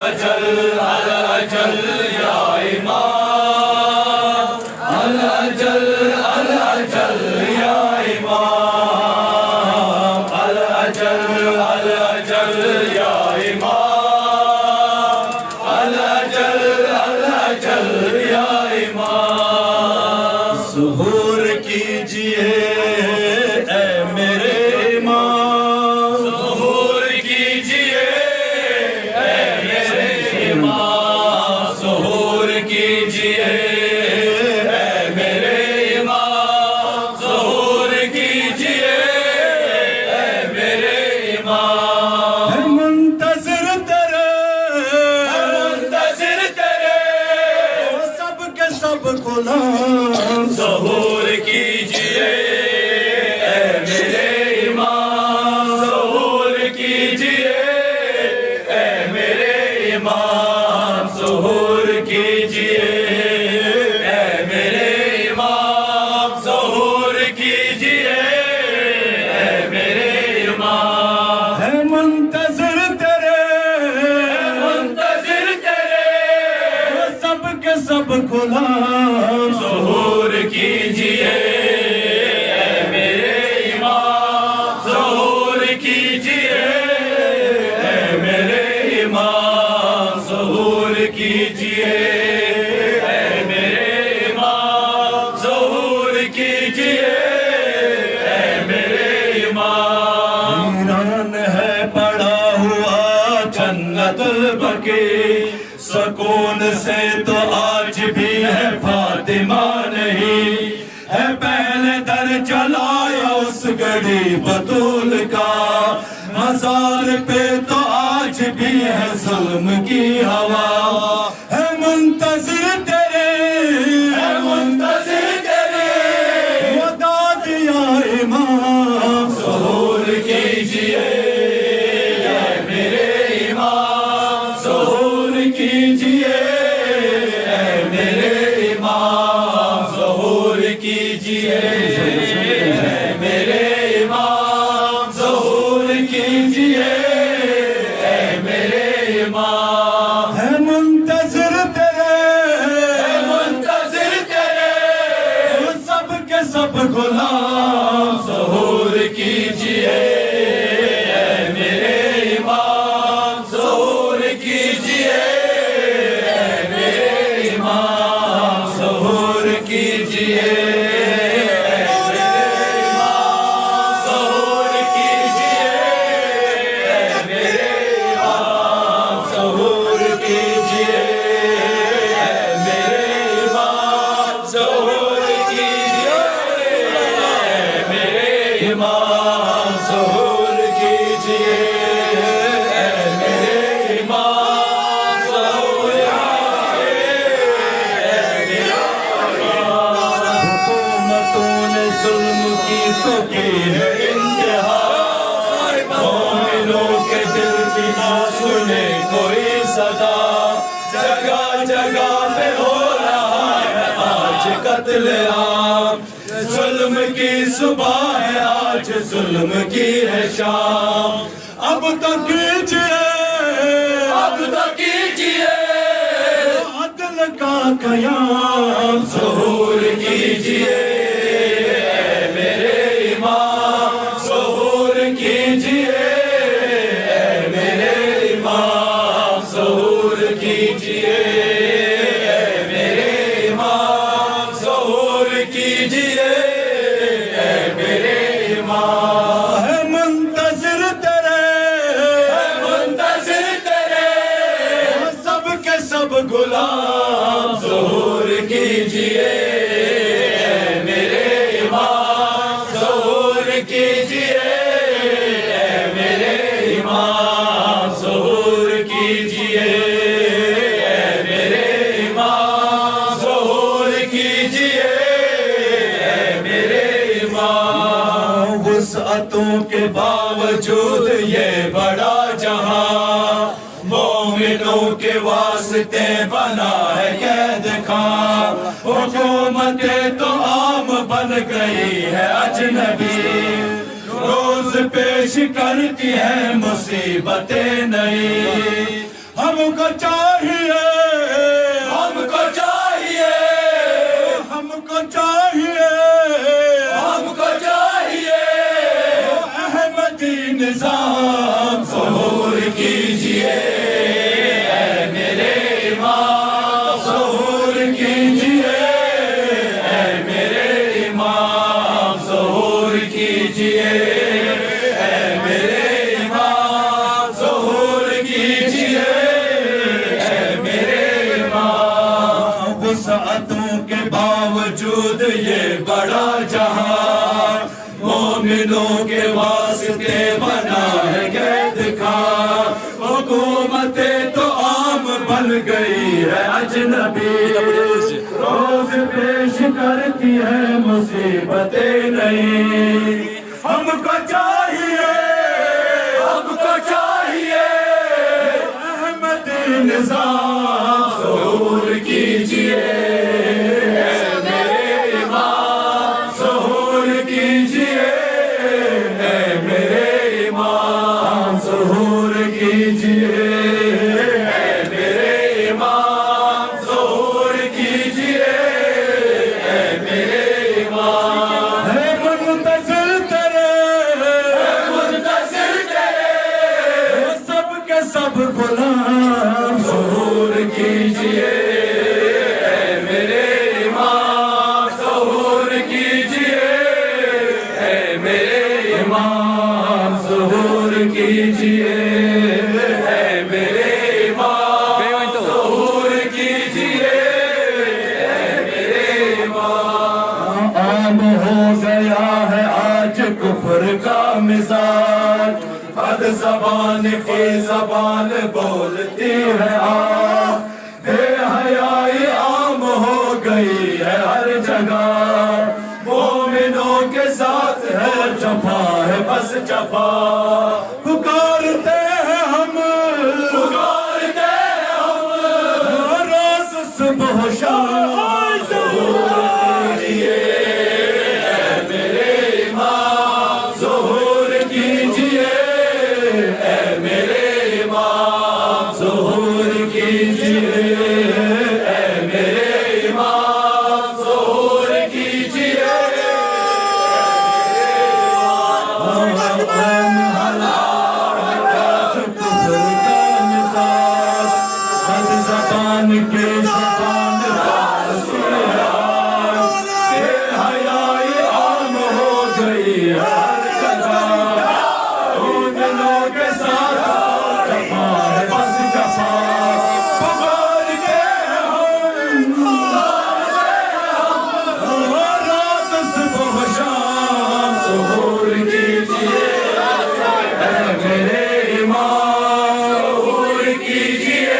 अजल अल-अजल या इमाम, अल-अजल अल-अजल या इमाम, अल-अजल अल-अजल या इमाम, अल-अजल अल-अजल या इमाम। सुहूर कीजिए ऐ मेरे इमाम, सुहूर कीजिए सुहूर कीजिए ऐ मेरे इमाम, सुहूर कीजिए ऐ मेरे इमाम। है मुंतज़िर तेरे, है मुंतज़िर तेरे सब के सब गुलाम। सुहूर कीजिए ऐ मेरे इमाम, सुहूर कीजिए ऐ मेरे इमाम, सुहूर कीजिए ऐ मेरे इमाम, सुहूर कीजिए ऐ मेरे इमाम। है मुंतज़िर तेरे, है मुंतज़िर तेरे सब के सब गुलाम। सुहूर कीजिए ऐ मेरे इमाम, सुहूर कीजिए ऐ मेरे इमाम, सुहूर कीजिए ऐ मेरे इमाम, सुहूर कीजिए ऐ मेरे इमाम। ईरान है पड़ा हुआ जन्नतुल बकी, सुकून से तो आज भी है फातिमा नहीं। है पहले दर जलाया उस गड़ी बतूल का, मज़ार पे तो आज भी है ज़ुल्म की हवा। है मुंतज़िर तेरे, है मुंतज़िर तेरे वदा दिया इमाम। सुहूर कीजिए ऐ मेरे इमाम, सुहूर कीजिए ऐ मेरे इमाम, सुहूर कीजिए ऐ मेरे इमाम, सुहूर कीजिए ऐ मेरे इमाम। है मुंतज़िर तेरे, है मुंतज़िर तेरे सब के सब गुलाम। सुहूर कीजिए ऐ मेरे इमाम, सुहूर कीजिए ऐ मेरे इमाम, सुहूर कीजिए ऐ मेरे इमाम, सुहूर कीजिए ऐ मेरे इमाम, सुहूर कीजिए ऐ मेरे इमाम, सुहूर कीजिए ऐ मेरे इमाम, सुहूर कीजिए ऐ मेरे इमाम, सुहूर कीजिए ऐ मेरे इमाम। हुकूमतों ने ज़ुल्म की तो की है इंतहा, मोमिनों के दिल की ना सुने कोई सदा। जगह जगह पे हो रहा है आज कत्लेआम, ज़ुल्म की सुबह है आज, ज़ुल्म की है शाम। अब तो कीजिए, अब तो कीजिए अदल का क़याम। सुहूर कीजिए ऐ मेरे इमाम, सुहूर कीजिए ऐ मेरे इमाम, सुहूर कीजिए ऐ मेरे इमाम, सुहूर कीजिए ऐ मेरे इमाम। है मुंतज़िर तेरे, है मुंतज़िर तेरे सब के सब गुलाम। सुहूर कीजिए ऐ मेरे इमाम, सुहूर कीजिए ऐ मेरे इमाम, सुहूर कीजिए ऐ मेरे इमाम, सुहूर कीजिए ऐ मेरे इमाम। वुसअतों के बावजूद ये बड़ा जहां, मोमिनों के वास्ते बना है कैद खां। हुकूमतें तो आम बन गई है अजनबी, रोज पेश करती है मुसीबतें नहीं। हम हमको चाहिए, हमको चाहिए, हमको चाहिए, हमको चाहिए। अहमदी निजाम ज़हूर कीजिए ऐ मेरे इमाम, ज़हूर कीजिए ऐ मेरे इमाम, ज़हूर कीजिए ऐ मेरे इमाम, ज़हूर कीजिए ऐ मेरे इमाम। वुसअतों के बावजूद ये बड़ा जहां मोमिनों के वास्ते बना है कैद का, हुकूमतें तो आम बन गई है अजनबी, रोज पेश करती है मुसीबतें नहीं। हमको चाहिए, हमको चाहिए अहमदी निजाम, ज़हूर कीजिए ऐ मेरे इमाम, ज़हूर कीजिए ऐ मेरे इमाम, ज़हूर कीजिए ऐ मेरे इमाम, ज़हूर कीजिए ऐ मेरे इमाम। है मुंतज़िर तेरे, मुंतज़िर तेरे सब के सब गुलाम, ज़हूर कीजिए ऐ मेरे इमाम, ज़हूर कीजिए ऐ मेरे इमाम, ज़हूर कीजिए ऐ मेरे इमाम, ज़हूर कीजिए ऐ मेरे इमाम। आम हो गया है आज कुफ्र का मिजाज, हद ज़बान की ज़बान बोलती है बेहयाई आम हो गई है हर जगह, मोमिनों के साथ है जफा है बस जफा। पुकारते हैं हम, पुकारते हैं हम रोज सुबह शाम, कीजिए ऐ मेरे इमाम, ज़हूर कीजिए ऐ मेरे इमाम, ज़हूर कीजिए ऐ मेरे इमाम, ज़हूर कीजिए ज़बान के ज़बान बेहयाई आम हो गई हर जगह, मोमिनों के साथ जफा है बस जफा। पुकारते हैं हम रोज सुबह शाम, ज़हूर कीजिए ऐ मेरे इमाम, ज़हूर कीजिए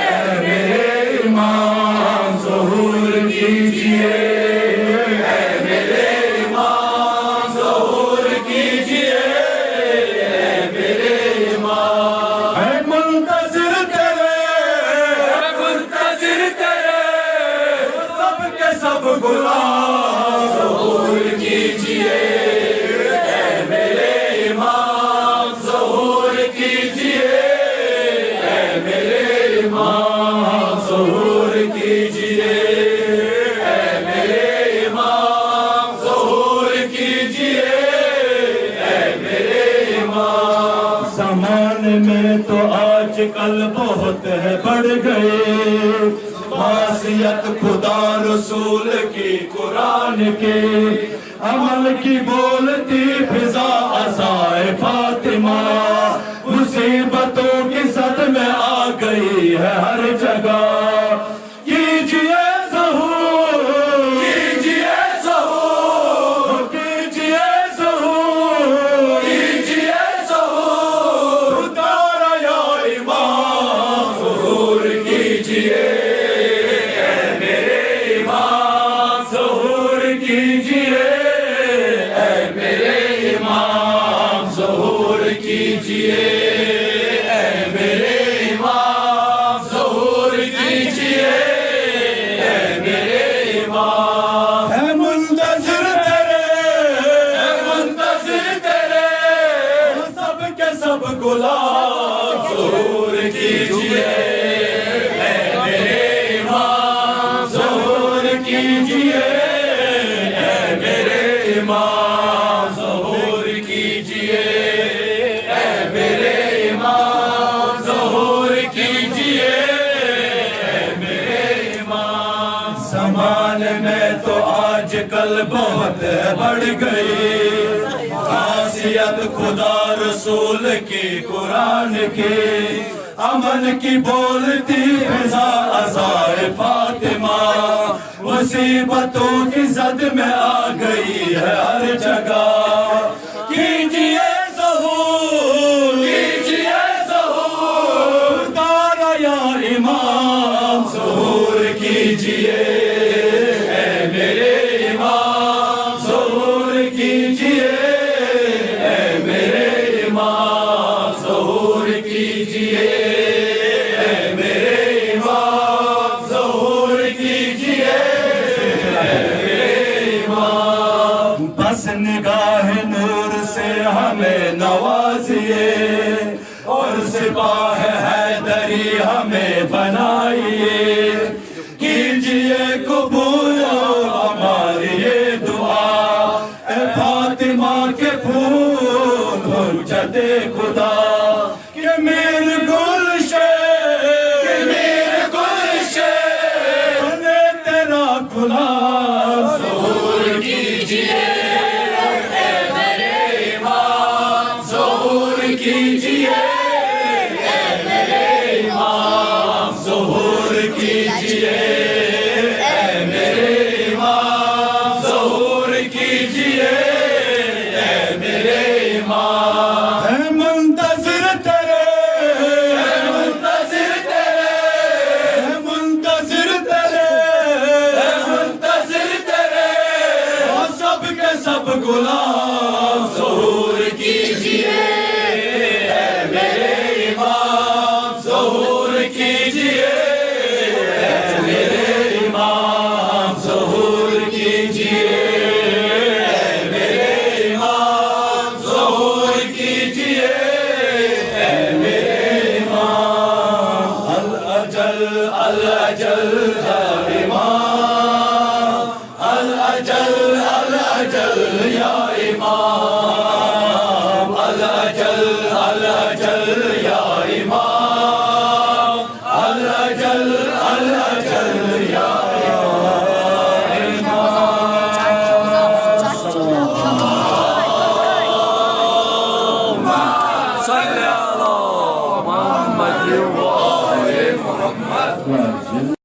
ऐ मेरे इमाम, ज़हूर कीजिए ऐ मेरे इमाम, ज़हूर कीजिए ऐ मेरे इमाम। है मुंतज़िर तेरे, मुंतज़िर तेरे सब के सब गुलाम, ज़हूर कीजिए ऐ मेरे इमाम, ज़हूर कीजिए ऐ मेरे इमाम, ज़हूर कीजिए ऐ मेरे इमाम, ज़हूर कीजिए ऐ मेरे इमाम। ज़माने में तो आजकल बहुत है बढ़ गए, मासियत खुदा रसूल की, कुरान के अमल की बोलती फिजा अज़ाए फातिमा, मुसीबतों की सद में आ गई है हर जगह। कीजिए ज़हूर, कीजिए ज़हूर, कीजिए ज़हूर, कीजिए ज़हूर, उतारा या इमाम, ज़हूर कीजिए ऐ मेरे इमाम, ज़हूर कीजिए ऐ मेरे इमाम, ज़हूर कीजिए ऐ मेरे इमाम, अकल बहुत बढ़ गई, खासियत खुदा रसूल की कुरान की, अमन की बोलती फिजा अज़ाए फातिमा, मुसीबतों की जद में आ गई है हर जगह। कीजिए ज़हूर, कीजिए ज़हूर, तारा या इमाम, ज़हूर कीजिए ऐ मेरे इमाम, ज़हूर कीजिए ऐ मेरे इमाम, ज़हूर कीजिए ऐ मेरे इमाम, ज़हूर कीजिए ऐ मेरे इमाम। बस निगाह नूर से हमें नवाजिए और सिपाह हैदरी हमें बनाइए, कीजिए कबूल हमारी ये दुआ, ए फातिमा के फूल हुज्जते खुदा, कि मेरे गुलशे, कि मेरे गुलशे बने तेरा गुलाम, ज़हूर कीजिए ऐ मेरे इमाम, ज़हूर कीजिए ऐ मेरे इमाम, ज़हूर कीजिए ऐ मेरे इमाम, ज़हूर कीजिए ऐ मेरे इमाम। है मुंतज़िर तेरे, है मुंतज़िर तेरे, है मुंतज़िर तेरे, है मुंतज़िर तेरे, और सब के सब गुलाम, ज़हूर कीजिए ऐ मेरे इमाम, ज़हूर कीजिए ऐ मेरे इमाम, ज़हूर कीजिए ऐ मेरे इमाम, ज़हूर कीजिए ऐ मेरे इमाम। अल अजल, अल अजल या इमाम, अल अजल, अल अजल या इमाम, अल अजल, अल अजल या इमाम, अल अजल, अल अजल या सल्लल्लाहु अलैहि मोहम्मद।